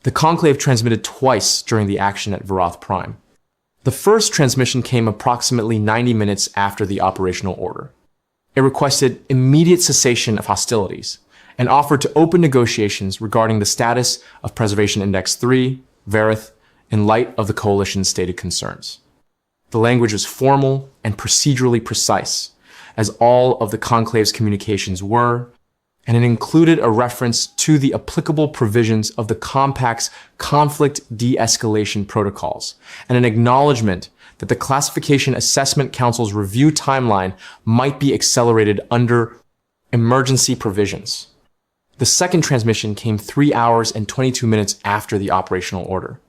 The Conclave transmitted twice during the action at Varath Prime. The first transmission came approximately 90 minutes after the operational order. It requested immediate cessation of hostilities and offered to open negotiations regarding the status of Preservation Index 3, Varith, in light of the Coalition's stated concerns. The language was formal and procedurally precise, as all of the Conclave's communications were, and it included a reference to the applicable provisions of the Compact's conflict de-escalation protocols, and an acknowledgement that the Classification Assessment Council's review timeline might be accelerated under emergency provisions. The second transmission came 3 hours and 22 minutes after the operational order.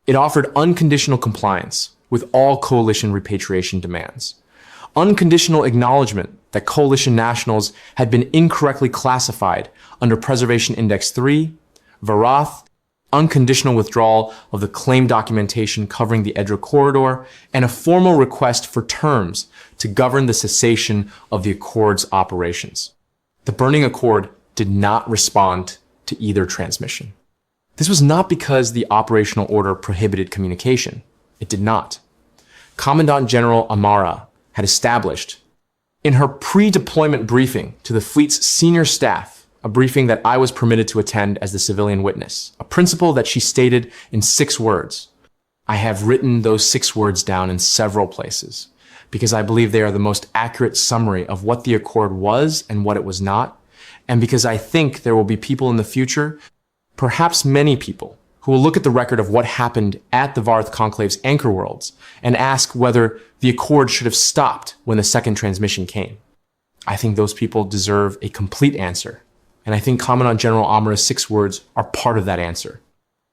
It offered unconditional compliance with all Coalition repatriation demands, unconditional acknowledgement that Coalition nationals had been incorrectly classified under Preservation Index 3, Varath, unconditional withdrawal of the claim documentation covering the Edra corridor, and a formal request for terms to govern the cessation of the Accord's operations. The Burning Accord did not respond to either transmission. This was not because the operational order prohibited communication. It did not. Commandant General Amara had established, in her pre-deployment briefing to the fleet's senior staff, a briefing that I was permitted to attend as the civilian witness, a principle that she stated in 6 words. I have written those 6 words down in several places, because I believe they are the most accurate summary of what the Accord was and what it was not, and because I think there will be people in the future, perhaps many people, who will look at the record of what happened at the Varth Conclave's anchor worlds and ask whether the Accord should have stopped when the second transmission came. I think those people deserve a complete answer, and I think Commandant General Amara's 6 words are part of that answer.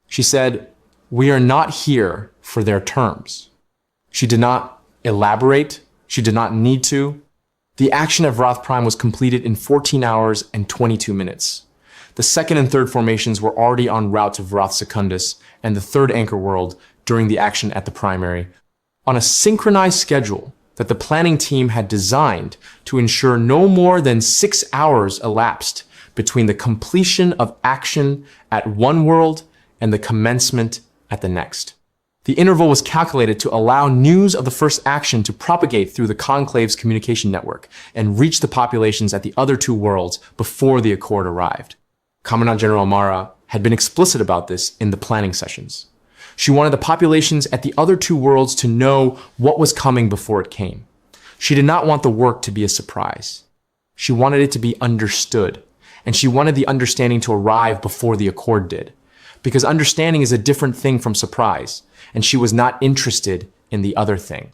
She said, "We are not here for their terms." She did not elaborate. She did not need to. The action at Varath Prime was completed in 14 hours and 22 minutes. The second and third formations were already en route to Varath Secundus and the third anchor world during the action at the primary, on a synchronized schedule that the planning team had designed to ensure no more than 6 hours elapsed between the completion of action at one world and the commencement at the next. The interval was calculated to allow news of the first action to propagate through the Conclave's communication network and reach the populations at the other 2 worlds before the Accord arrived. Commandant General Amara had been explicit about this in the planning sessions. She wanted the populations at the other 2 worlds to know what was coming before it came. She did not want the work to be a surprise. She wanted it to be understood, and she wanted the understanding to arrive before the accord did, because understanding is a different thing from surprise, and she was not interested in the other thing.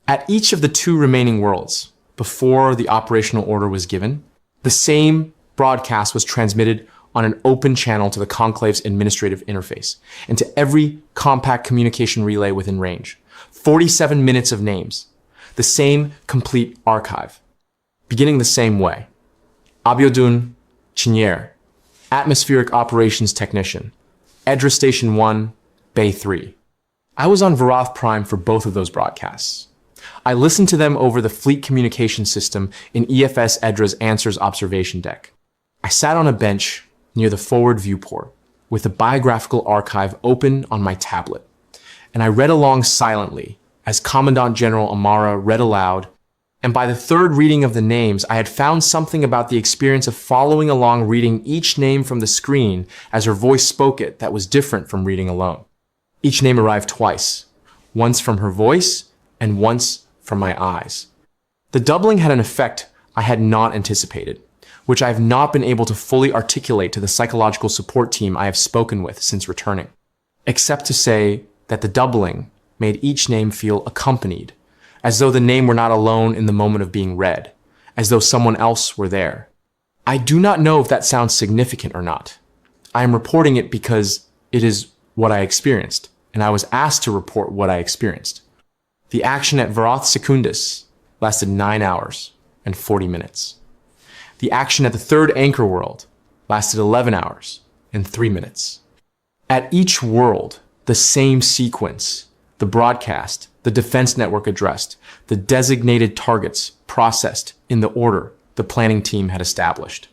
At each of the 2 remaining worlds, before the operational order was given, the same broadcast was transmitted on an open channel to the Conclave's administrative interface and to every compact communication relay within range. 47 minutes of names, the same complete archive, beginning the same way. Abiodun Chinyer, Atmospheric Operations Technician, Edra Station 1, Bay 3. I was on Varath Prime for both of those broadcasts. I listened to them over the fleet communication system in EFS Edra's Answers observation deck. I sat on a bench near the forward viewport with the biographical archive open on my tablet, and I read along silently as Commandant General Amara read aloud, and by the 3rd reading of the names, I had found something about the experience of following along reading each name from the screen as her voice spoke it that was different from reading alone. Each name arrived twice, once from her voice and once from my eyes. The doubling had an effect I had not anticipated, which I have not been able to fully articulate to the psychological support team I have spoken with since returning, except to say that the doubling made each name feel accompanied, as though the name were not alone in the moment of being read, as though someone else were there. I do not know if that sounds significant or not. I am reporting it because it is what I experienced, and I was asked to report what I experienced. The action at Varath Secundus lasted 9 hours and 40 minutes. The action at the 3rd anchor world lasted 11 hours and 3 minutes. At each world, the same sequence, the broadcast, the defense network addressed, the designated targets processed in the order the planning team had established.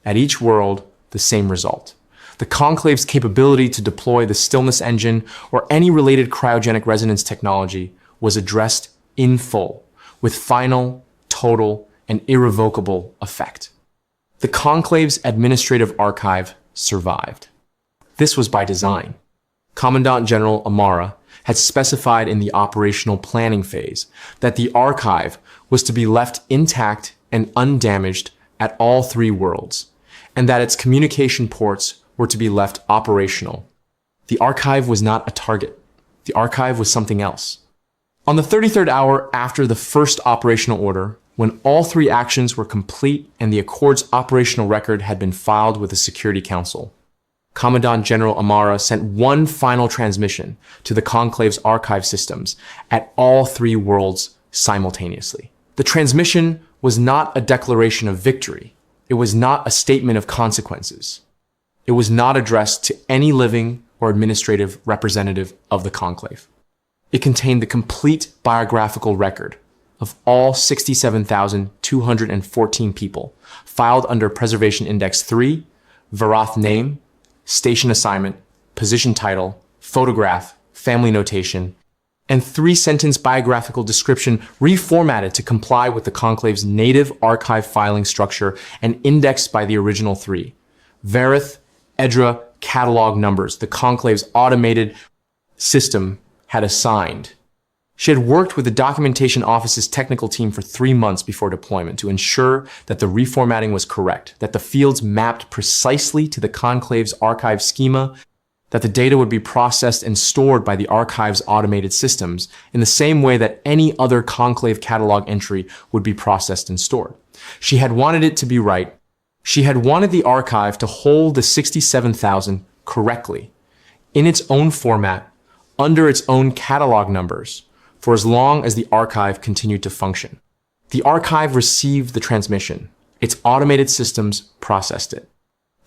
At each world, the same result. The Conclave's capability to deploy the stillness engine or any related cryogenic resonance technology was addressed in full, with final, total, and irrevocable effect. The Conclave's administrative archive survived. This was by design. Commandant General Amara had specified in the operational planning phase that the archive was to be left intact and undamaged at all 3 worlds, and that its communication ports were to be left operational. The archive was not a target. The archive was something else. On the 33rd hour after the first operational order, when all 3 actions were complete and the Accord's operational record had been filed with the Security Council, Commandant General Amara sent one final transmission to the Conclave's archive systems at all 3 worlds simultaneously. The transmission was not a declaration of victory. It was not a statement of consequences. It was not addressed to any living or administrative representative of the Conclave. It contained the complete biographical record of all 67,214 people filed under Preservation Index 3, Varath name, station assignment, position title, photograph, family notation, and 3-sentence biographical description reformatted to comply with the Conclave's native archive filing structure and indexed by the original 3. Varith, Edra catalog numbers the Conclave's automated system had assigned. She had worked with the documentation office's technical team for 3 months before deployment to ensure that the reformatting was correct, that the fields mapped precisely to the Conclave's archive schema, that the data would be processed and stored by the archive's automated systems in the same way that any other Conclave catalog entry would be processed and stored. She had wanted it to be right. She had wanted the archive to hold the 67,000 correctly, in its own format, under its own catalog numbers, for as long as the archive continued to function. The archive received the transmission. Its automated systems processed it.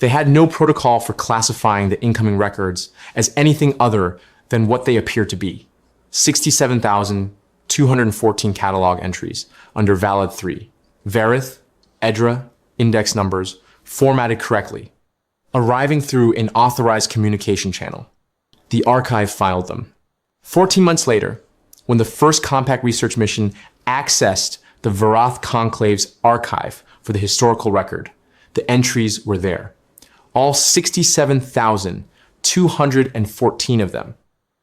They had no protocol for classifying the incoming records as anything other than what they appear to be: 67,214 catalog entries under Valid 3, Varith, Edra, index numbers, formatted correctly, arriving through an authorized communication channel. The archive filed them. 14 months later, when the first compact research mission accessed the Varath Conclave's archive for the historical record, the entries were there. All 67,214 of them,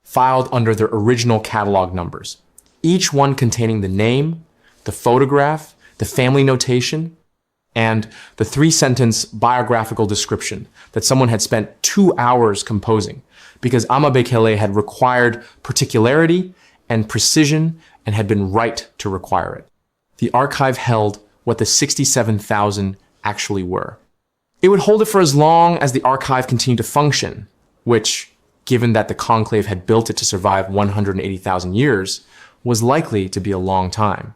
filed under their original catalog numbers, each one containing the name, the photograph, the family notation, and the 3-sentence biographical description that someone had spent 2 hours composing because Ama-Bekele had required particularity and precision and had been right to require it. The archive held what the 67,000 actually were. It would hold it for as long as the archive continued to function, which, given that the conclave had built it to survive 180,000 years, was likely to be a long time.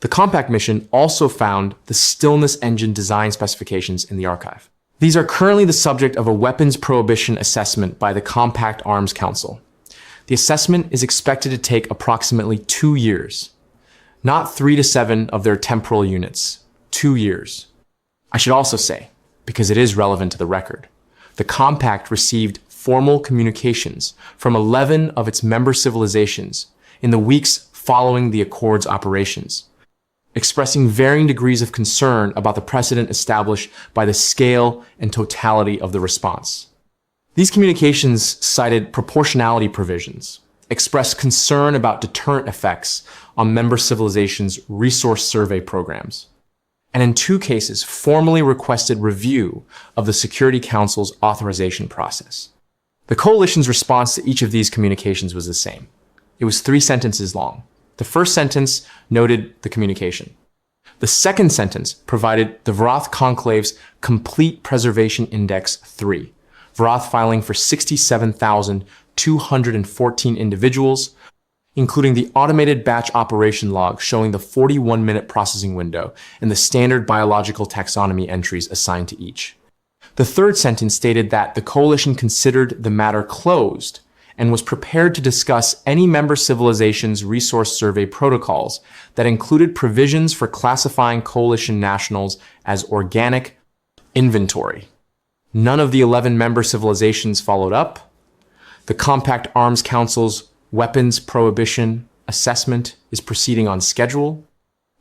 The compact mission also found the Stillness Engine design specifications in the archive. These are currently the subject of a weapons prohibition assessment by the Compact Arms Council. The assessment is expected to take approximately 2 years, not 3 to 7 of their temporal units, 2 years. I should also say, because it is relevant to the record, the Compact received formal communications from 11 of its member civilizations in the weeks following the Accord's operations, expressing varying degrees of concern about the precedent established by the scale and totality of the response. These communications cited proportionality provisions, expressed concern about deterrent effects on member civilizations' resource survey programs, and in 2 cases formally requested review of the Security Council's authorization process. The coalition's response to each of these communications was the same. It was 3 sentences long. The first sentence noted the communication. The second sentence provided the Varath Conclave's Complete Preservation Index 3, Varath filing for 67,214 individuals, including the automated batch operation log showing the 41-minute processing window and the standard biological taxonomy entries assigned to each. The third sentence stated that the coalition considered the matter closed and was prepared to discuss any member civilization's resource survey protocols that included provisions for classifying coalition nationals as organic inventory. None of the 11 member civilizations followed up. The Compact Arms Council's weapons prohibition assessment is proceeding on schedule.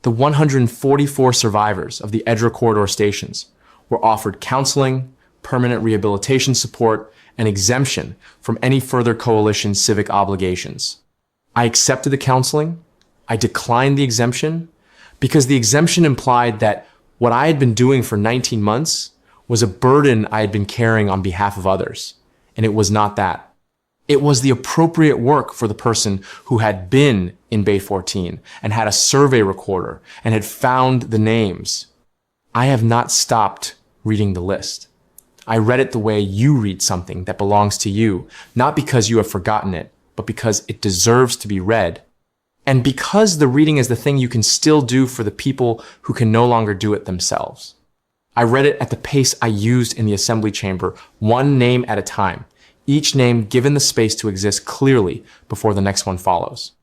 The 144 survivors of the Edra Corridor stations were offered counseling, permanent rehabilitation support, and exemption from any further coalition civic obligations. I accepted the counseling. I declined the exemption because the exemption implied that what I had been doing for 19 months was a burden I had been carrying on behalf of others, and it was not that. It was the appropriate work for the person who had been in Bay 14 and had a survey recorder and had found the names. I have not stopped reading the list. I read it the way you read something that belongs to you, not because you have forgotten it, but because it deserves to be read. And because the reading is the thing you can still do for the people who can no longer do it themselves. I read it at the pace I used in the assembly chamber, one name at a time, each name given the space to exist clearly before the next one follows.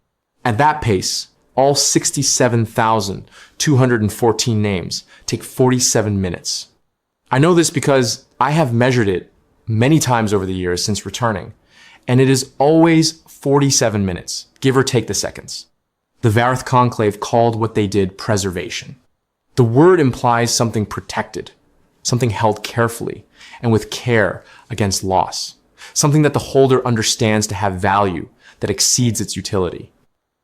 At that pace, all 67,214 names take 47 minutes. I know this because I have measured it many times over the years since returning, and it is always 47 minutes, give or take the seconds. The Varath Conclave called what they did preservation. The word implies something protected, something held carefully and with care against loss, something that the holder understands to have value that exceeds its utility.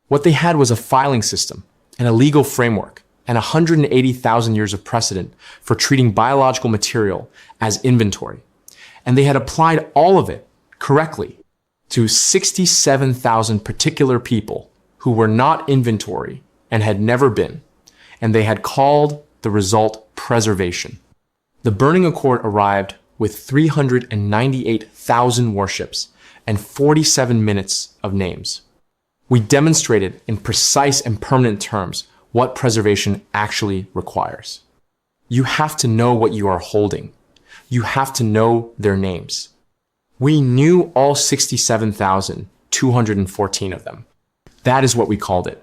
What they had was a filing system and a legal framework and 180,000 years of precedent for treating biological material as inventory. And they had applied all of it correctly to 67,000 particular people who were not inventory and had never been. And they had called the result preservation. The Burning Accord arrived with 398,000 warships and 47 minutes of names. We demonstrated in precise and permanent terms what preservation actually requires. You have to know what you are holding. You have to know their names. We knew all 67,214 of them. That is what we called it.